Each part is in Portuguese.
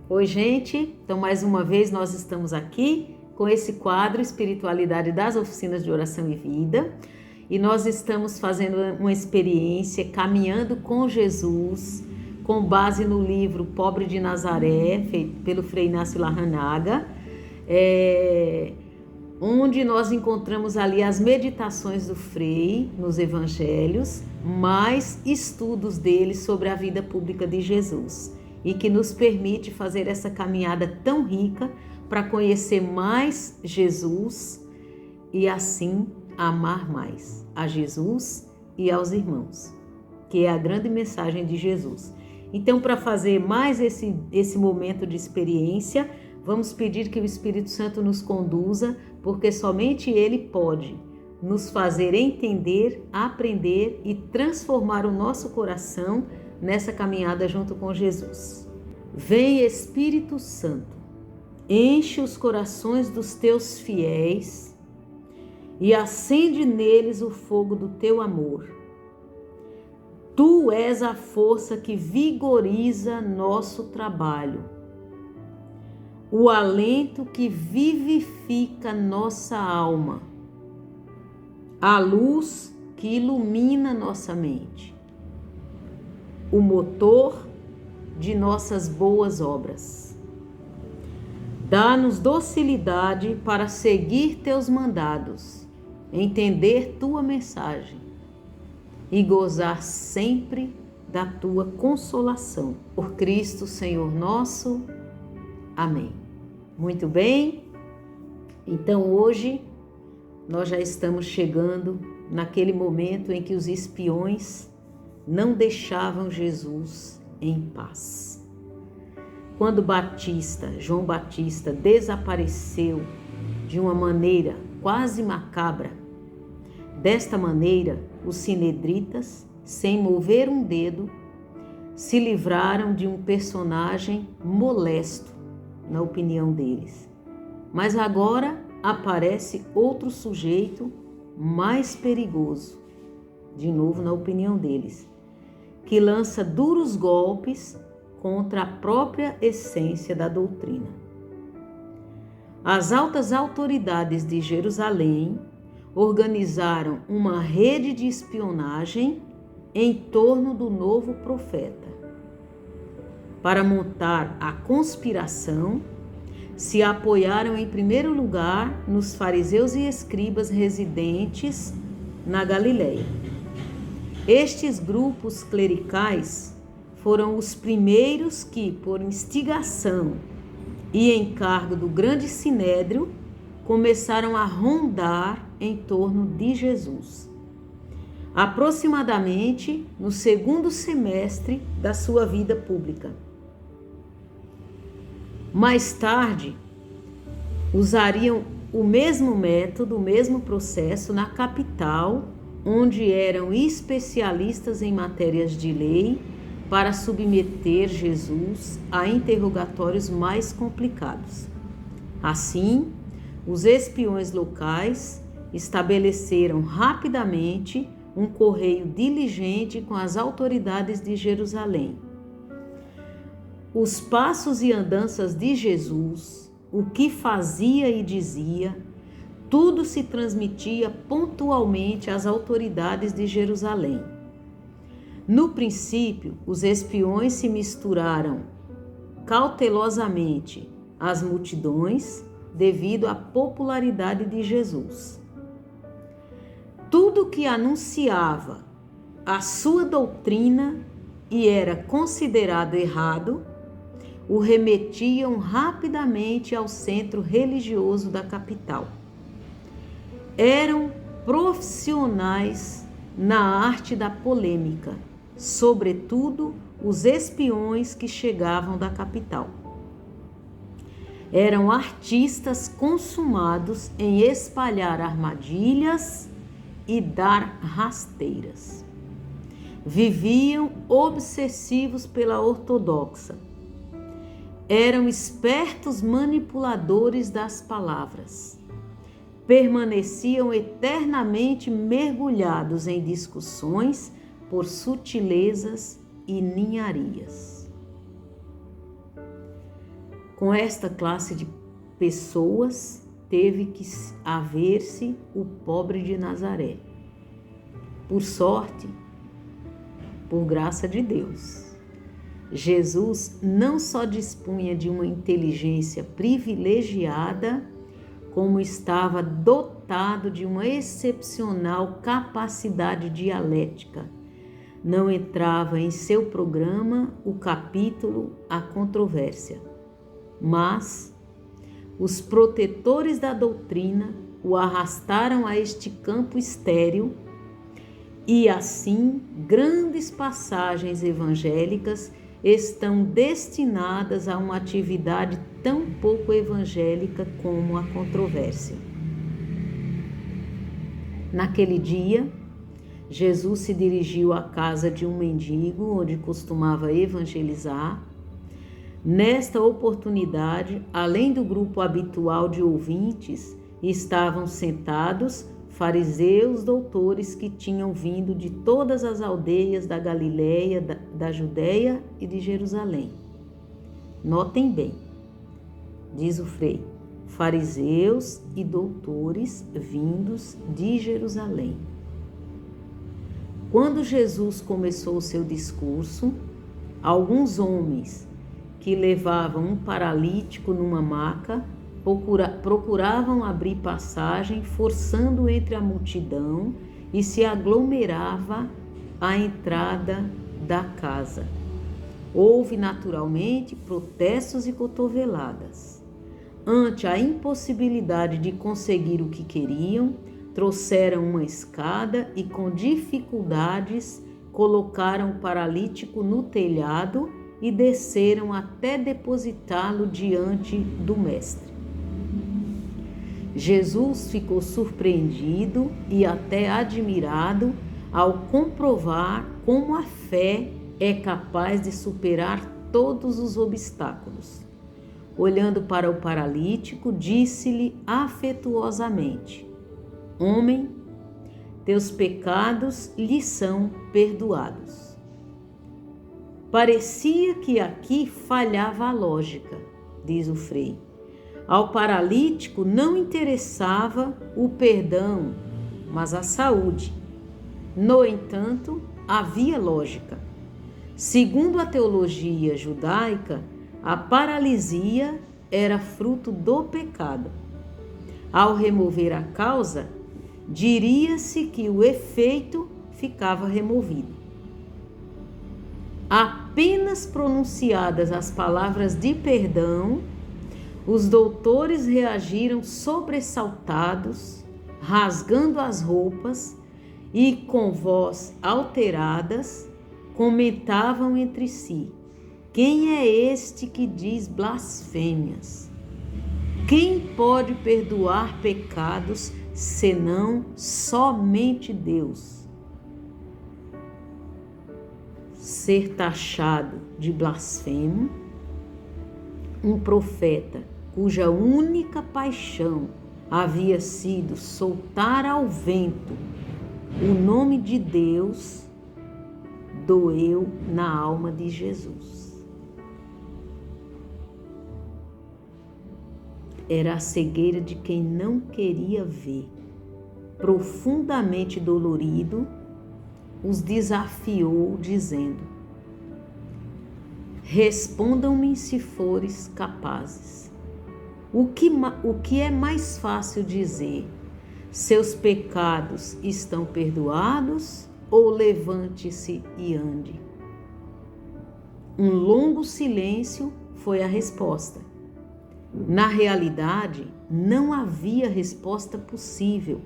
Oi, gente! Então, mais uma vez, nós estamos aqui com esse quadro Espiritualidade das Oficinas de Oração e Vida e nós estamos fazendo uma experiência caminhando com Jesus com base no livro Pobre de Nazaré, feito pelo Frei Inácio Larranaga, onde nós encontramos ali as meditações do Frei nos Evangelhos, mais estudos dele sobre a vida pública de Jesus, e que nos permite fazer essa caminhada tão rica para conhecer mais Jesus e assim amar mais a Jesus e aos irmãos, que é a grande mensagem de Jesus. Então, para fazer mais esse momento de experiência, vamos pedir que o Espírito Santo nos conduza, porque somente Ele pode nos fazer entender, aprender e transformar o nosso coração nessa caminhada junto com Jesus. Vem, Espírito Santo, enche os corações dos teus fiéis e acende neles o fogo do teu amor. Tu és a força que vigoriza nosso trabalho, o alento que vivifica nossa alma, a luz que ilumina nossa mente, o motor de nossas boas obras. Dá-nos docilidade para seguir teus mandados, entender tua mensagem e gozar sempre da tua consolação. Por Cristo, Senhor nosso. Amém. Muito bem, então hoje nós já estamos chegando naquele momento em que os espiões não deixavam Jesus em paz. Quando João Batista desapareceu de uma maneira quase macabra, desta maneira os sinedritas, sem mover um dedo, se livraram de um personagem molesto, na opinião deles. Mas agora aparece outro sujeito mais perigoso, de novo na opinião deles, que lança duros golpes contra a própria essência da doutrina. As altas autoridades de Jerusalém organizaram uma rede de espionagem em torno do novo profeta. Para montar a conspiração, se apoiaram em primeiro lugar nos fariseus e escribas residentes na Galileia. Estes grupos clericais foram os primeiros que, por instigação e encargo do grande sinédrio, começaram a rondar em torno de Jesus, aproximadamente no segundo semestre da sua vida pública. Mais tarde, usariam o mesmo método, o mesmo processo na capital, onde eram especialistas em matérias de lei, para submeter Jesus a interrogatórios mais complicados. Assim, os espiões locais estabeleceram rapidamente um correio diligente com as autoridades de Jerusalém. Os passos e andanças de Jesus, o que fazia e dizia, tudo se transmitia pontualmente às autoridades de Jerusalém. No princípio, os espiões se misturaram cautelosamente às multidões devido à popularidade de Jesus. Tudo que anunciava a sua doutrina e era considerado errado, o remetiam rapidamente ao centro religioso da capital. Eram profissionais na arte da polêmica, sobretudo os espiões que chegavam da capital. Eram artistas consumados em espalhar armadilhas e dar rasteiras. Viviam obsessivos pela ortodoxa. Eram espertos manipuladores das palavras. Permaneciam eternamente mergulhados em discussões por sutilezas e ninharias. Com esta classe de pessoas teve que haver-se o pobre de Nazaré. Por sorte, por graça de Deus, Jesus não só dispunha de uma inteligência privilegiada, como estava dotado de uma excepcional capacidade dialética. Não entrava em seu programa o capítulo A Controvérsia, mas os protetores da doutrina o arrastaram a este campo estéril e assim grandes passagens evangélicas estão destinadas a uma atividade tão pouco evangélica como a controvérsia. Naquele dia, Jesus se dirigiu à casa de um mendigo, onde costumava evangelizar. Nesta oportunidade, além do grupo habitual de ouvintes, estavam sentados fariseus doutores que tinham vindo de todas as aldeias da Galileia, da Judéia e de Jerusalém. Notem bem, diz o Frei, fariseus e doutores vindos de Jerusalém. Quando Jesus começou o seu discurso, alguns homens que levavam um paralítico numa maca procuravam abrir passagem, forçando entre a multidão, e se aglomerava à entrada da casa. Houve naturalmente protestos e cotoveladas. Ante a impossibilidade de conseguir o que queriam, trouxeram uma escada e com dificuldades colocaram o paralítico no telhado e desceram até depositá-lo diante do mestre. Jesus ficou surpreendido e até admirado ao comprovar como a fé é capaz de superar todos os obstáculos. Olhando para o paralítico, disse-lhe afetuosamente: Homem, teus pecados lhe são perdoados. Parecia que aqui falhava a lógica, diz o Frei. Ao paralítico não interessava o perdão, mas a saúde. No entanto, havia lógica. Segundo a teologia judaica, a paralisia era fruto do pecado. Ao remover a causa, diria-se que o efeito ficava removido. Apenas pronunciadas as palavras de perdão, os doutores reagiram sobressaltados, rasgando as roupas e, com voz alteradas, comentavam entre si: quem é este que diz blasfêmias? Quem pode perdoar pecados senão somente Deus? Ser taxado de blasfemo, um profeta cuja única paixão havia sido soltar ao vento o nome de Deus, doeu na alma de Jesus. Era a cegueira de quem não queria ver. Profundamente dolorido, os desafiou, dizendo: respondam-me se fores capazes. O que é mais fácil dizer? Seus pecados estão perdoados, ou levante-se e ande? Um longo silêncio foi a resposta. Na realidade, não havia resposta possível,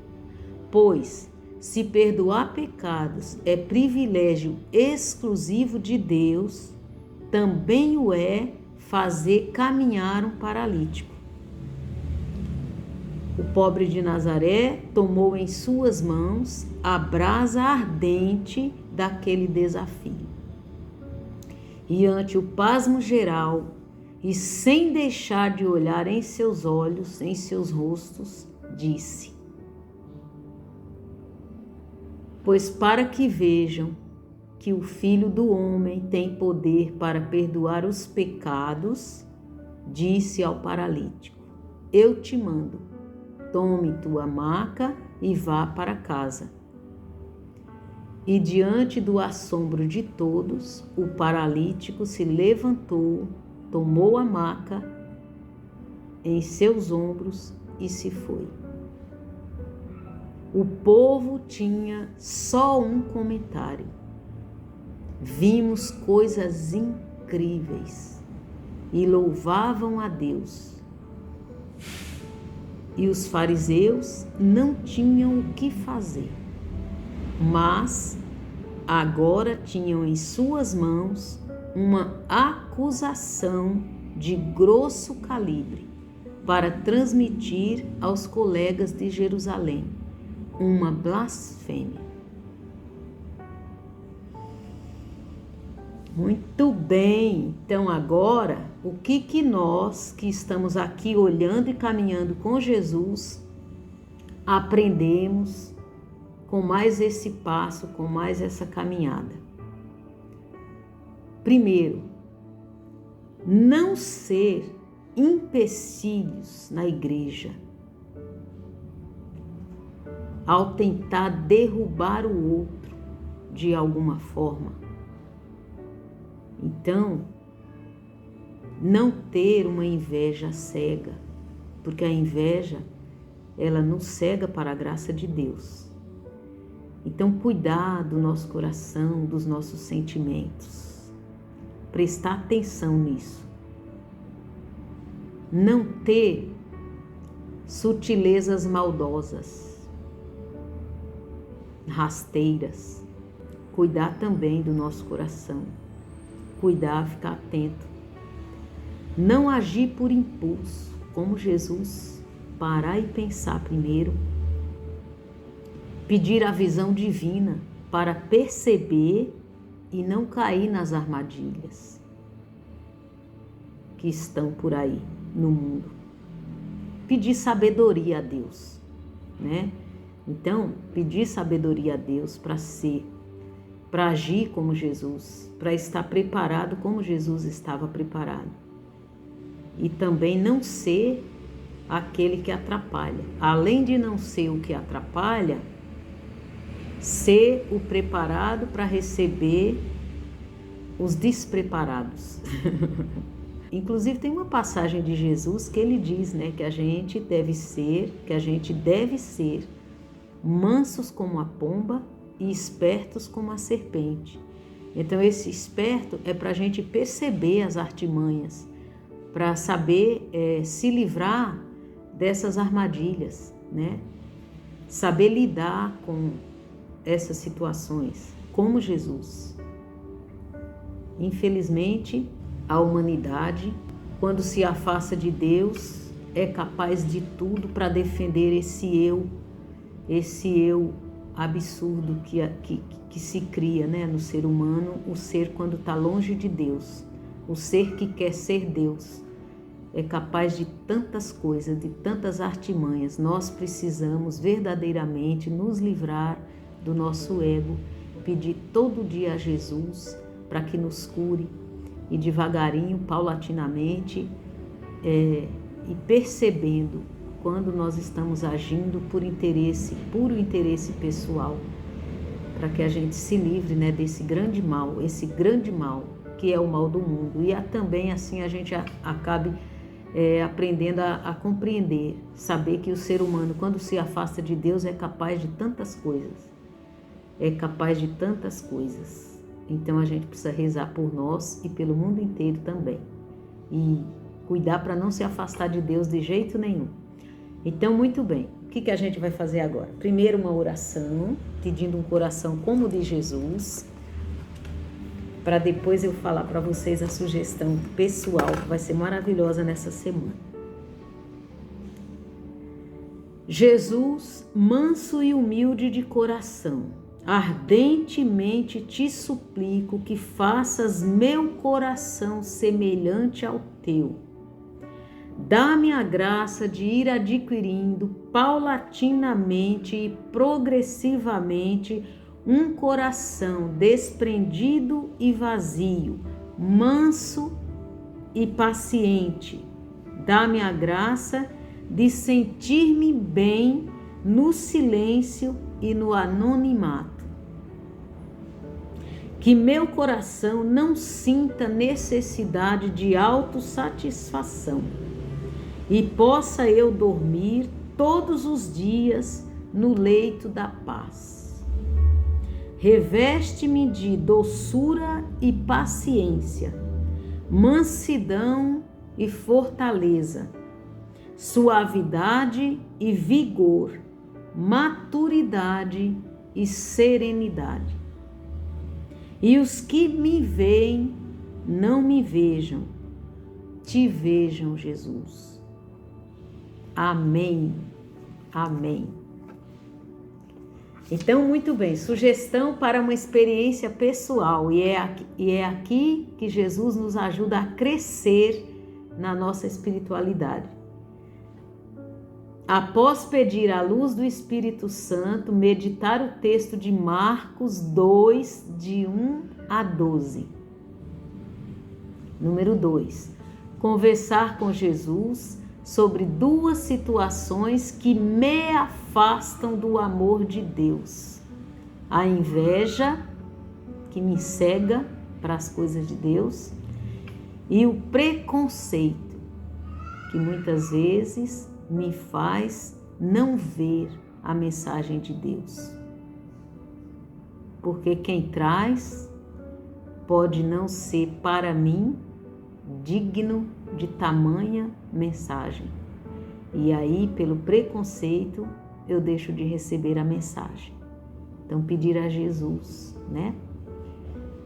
pois, se perdoar pecados é privilégio exclusivo de Deus, também o é fazer caminhar um paralítico. O pobre de Nazaré tomou em suas mãos a brasa ardente daquele desafio. E ante o pasmo geral, e sem deixar de olhar em seus olhos, em seus rostos, disse: pois para que vejam que o Filho do Homem tem poder para perdoar os pecados, disse ao paralítico: eu te mando, tome tua maca e vá para casa. E diante do assombro de todos, o paralítico se levantou, tomou a maca em seus ombros e se foi. O povo tinha só um comentário: vimos coisas incríveis, e louvavam a Deus. E os fariseus não tinham o que fazer, mas agora tinham em suas mãos uma acusação de grosso calibre para transmitir aos colegas de Jerusalém, uma blasfêmia. Muito bem, então agora, o que nós que estamos aqui olhando e caminhando com Jesus aprendemos com mais esse passo, com mais essa caminhada? Primeiro, não ser empecilhos na igreja ao tentar derrubar o outro de alguma forma. Então, não ter uma inveja cega, porque a inveja, ela nos cega para a graça de Deus. Então, cuidar do nosso coração, dos nossos sentimentos, prestar atenção nisso. Não ter sutilezas maldosas, rasteiras. Cuidar também do nosso coração. Cuidar, ficar atento. Não agir por impulso, como Jesus. Parar e pensar primeiro. Pedir a visão divina para perceber e não cair nas armadilhas que estão por aí no mundo. Pedir sabedoria a Deus, né? Então, pedir sabedoria a Deus para agir como Jesus, para estar preparado como Jesus estava preparado. E também não ser aquele que atrapalha. Além de não ser o que atrapalha, ser o preparado para receber os despreparados. Inclusive tem uma passagem de Jesus que ele diz, né, que a gente deve ser mansos como a pomba e espertos como a serpente. Então esse esperto é para a gente perceber as artimanhas, para saber se livrar dessas armadilhas, né? Saber lidar com essas situações, como Jesus. Infelizmente, a humanidade, quando se afasta de Deus, é capaz de tudo para defender esse eu absurdo que se cria, né, no ser humano, o ser quando está longe de Deus, o ser que quer ser Deus. É capaz de tantas coisas, de tantas artimanhas. Nós precisamos verdadeiramente nos livrar do nosso ego, pedir todo dia a Jesus para que nos cure e devagarinho, paulatinamente, e percebendo quando nós estamos agindo por interesse, puro interesse pessoal, para que a gente se livre, né, desse grande mal, esse grande mal que é o mal do mundo. E também assim a gente acabe aprendendo a compreender, saber que o ser humano, quando se afasta de Deus, é capaz de tantas coisas. É capaz de tantas coisas. Então a gente precisa rezar por nós e pelo mundo inteiro também. E cuidar para não se afastar de Deus de jeito nenhum. Então, muito bem. O que a gente vai fazer agora? Primeiro uma oração, pedindo um coração como o de Jesus, para depois eu falar para vocês a sugestão pessoal, que vai ser maravilhosa nessa semana. Jesus, manso e humilde de coração, ardentemente te suplico que faças meu coração semelhante ao teu. Dá-me a graça de ir adquirindo paulatinamente e progressivamente um coração desprendido e vazio, manso e paciente, dá-me a graça de sentir-me bem no silêncio e no anonimato. Que meu coração não sinta necessidade de autossatisfação e possa eu dormir todos os dias no leito da paz. Reveste-me de doçura e paciência, mansidão e fortaleza, suavidade e vigor, maturidade e serenidade. E os que me veem, não me vejam, te vejam, Jesus. Amém. Amém. Então, muito bem, sugestão para uma experiência pessoal, e é aqui que Jesus nos ajuda a crescer na nossa espiritualidade. Após pedir a luz do Espírito Santo, meditar o texto de Marcos 2, de 1 a 12. Número 2. Conversar com Jesus sobre duas situações que me afastam do amor de Deus. A inveja, que me cega para as coisas de Deus, e o preconceito, que muitas vezes me faz não ver a mensagem de Deus. Porque quem traz pode não ser para mim digno de tamanha mensagem. E aí, pelo preconceito, eu deixo de receber a mensagem. Então, pedir a Jesus, né?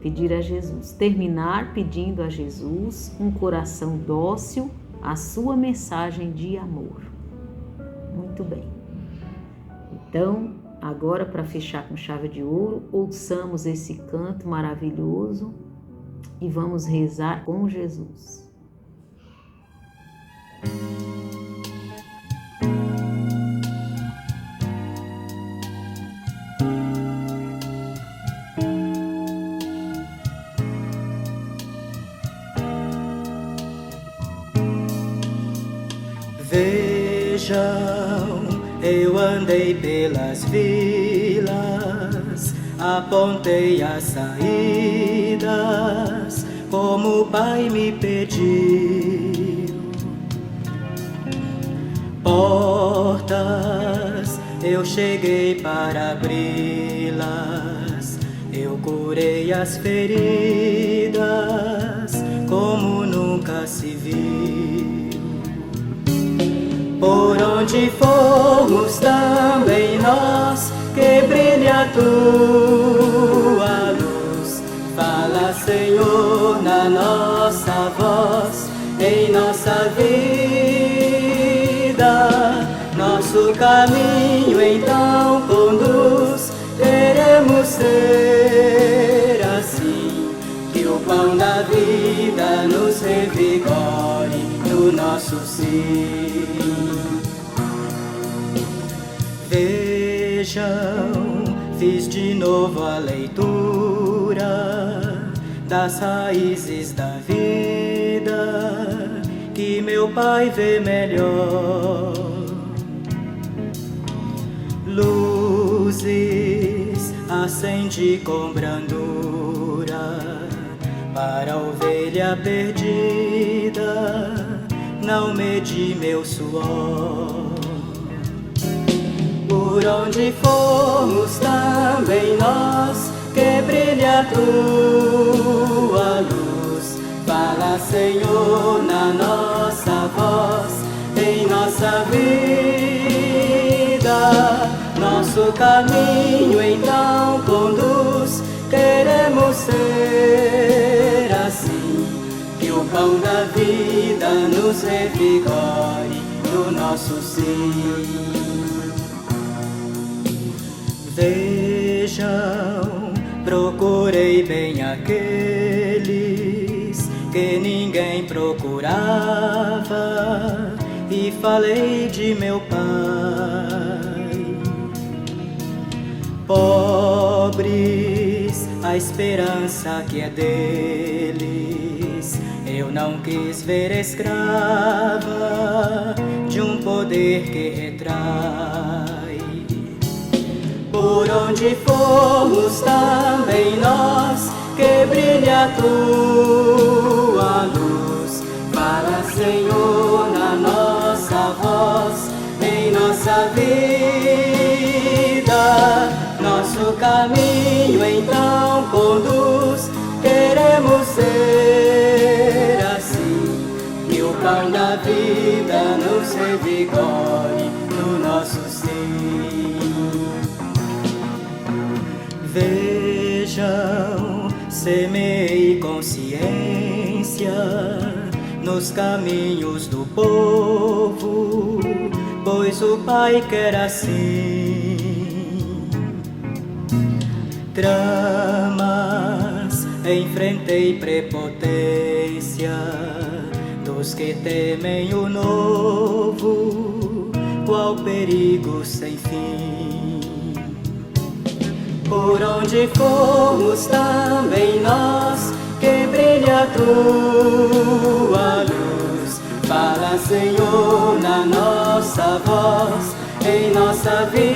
Pedir a Jesus. Terminar pedindo a Jesus um coração dócil à sua mensagem de amor. Muito bem. Então, agora, para fechar com chave de ouro, ouçamos esse canto maravilhoso e vamos rezar com Jesus. Vejam, eu andei pelas vilas, apontei as saídas, como o Pai me pediu. Portas, eu cheguei para abri-las, eu curei as feridas, como nunca se viu. Por onde formos também nós, que brilhe a tua luz. Fala, Senhor, na nossa voz, em nossa vida. Nosso caminho então conduz, queremos ser assim. Que o pão da vida nos revigore no nosso sim. Vejam, fiz de novo a leitura das raízes da vida, que meu Pai vê melhor. Luzes acende com brandura para a ovelha perdida, não medi meu suor. Por onde formos também nós, que brilhe a tua luz. Fala, Senhor, na nossa voz, em nossa vida. Nosso caminho então conduz, queremos ser assim. Que o pão da vida nos revigore no nosso sim. Vejam, procurei bem aqueles que ninguém procurava e falei de meu Pai. Pobres, a esperança que é deles eu não quis ver escrava de um poder que retrai. Por onde formos também nós, que brilhe a tua luz. Fala, Senhor, na nossa voz, em nossa vida. Nosso caminho então conduz, queremos ser assim, que o pão da vida nos revigore no nosso ser. Vejam, semeie consciência nos caminhos do povo, pois o Pai quer assim. Tramas, enfrentei prepotência dos que temem o novo, qual perigo sem fim. Por onde formos também nós, que brilhe a tua luz. Fala, Senhor, na nossa voz, em nossa vida.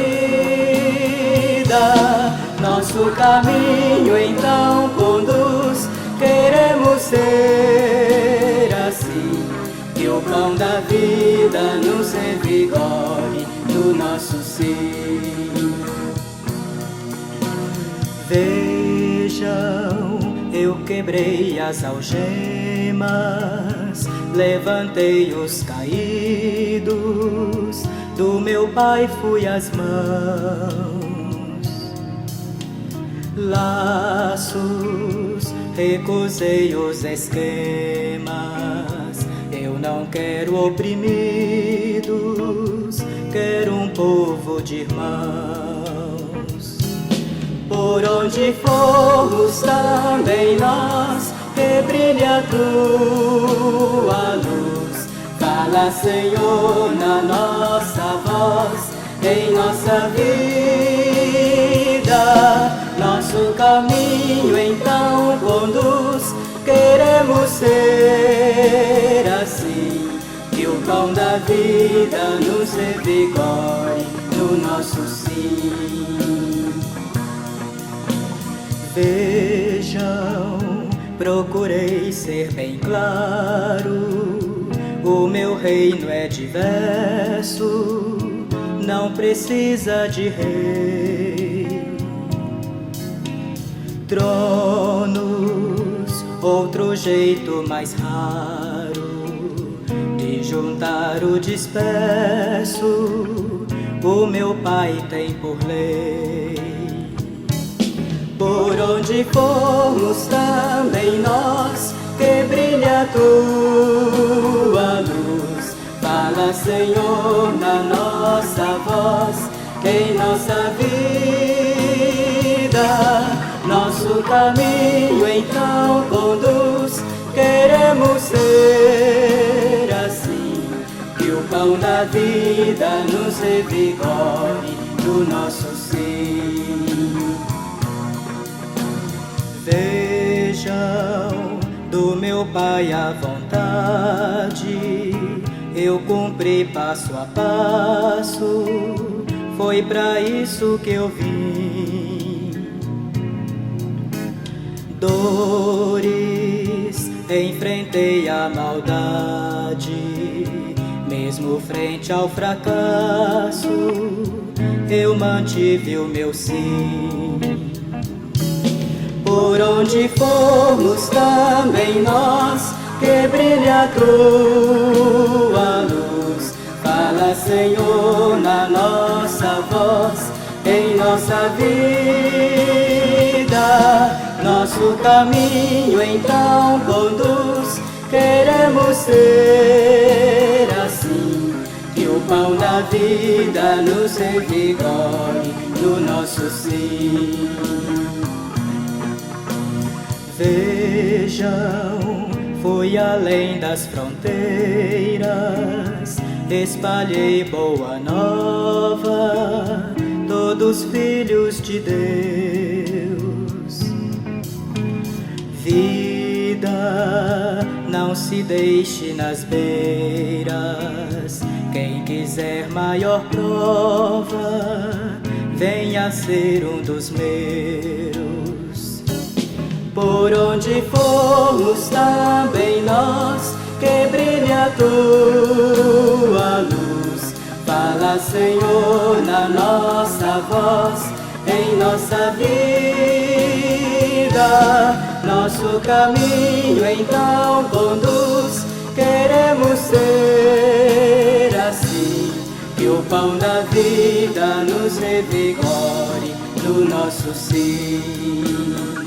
Nosso caminho então conduz, queremos ser assim, que o pão da vida nos revigore no nosso ser. Vejam, eu quebrei as algemas, levantei os caídos, do meu Pai fui as mãos. Laços, recusei os esquemas, eu não quero oprimidos, quero um povo de irmãos. Por onde formos também nós, que brilhe a tua luz. Fala, Senhor, na nossa voz, em nossa vida. Nosso caminho então conduz, queremos ser assim, que o pão da vida nos revigore no nosso sim. Vejam, procurei ser bem claro, o meu reino é diverso, não precisa de rei. Tronos, outro jeito mais raro de juntar o disperso, o meu Pai tem por lei. Por onde formos também nós, que brilhe a tua luz. Fala, Senhor, na nossa voz, em nossa vida. Nosso caminho então conduz, queremos ser assim, que o pão da vida nos revigore no nosso ser. Vejam, do meu Pai a vontade, eu cumpri passo a passo, foi pra isso que eu vim. Dores, enfrentei a maldade, mesmo frente ao fracasso, eu mantive o meu sim. Por onde formos também nós, que brilhe a tua luz. Fala, Senhor, na nossa voz, em nossa vida. Nosso caminho então conduz, queremos ser assim, que o pão da vida nos revigore no nosso sim. Vejam, fui além das fronteiras, espalhei boa nova, todos filhos de Deus. Vida, não se deixe nas beiras. Quem quiser maior prova, venha ser um dos meus. Por onde formos também nós, que brilhe a tua luz. Fala, Senhor, na nossa voz, em nossa vida. Nosso caminho então conduz. Queremos ser assim, que o pão da vida nos revigore no nosso sim.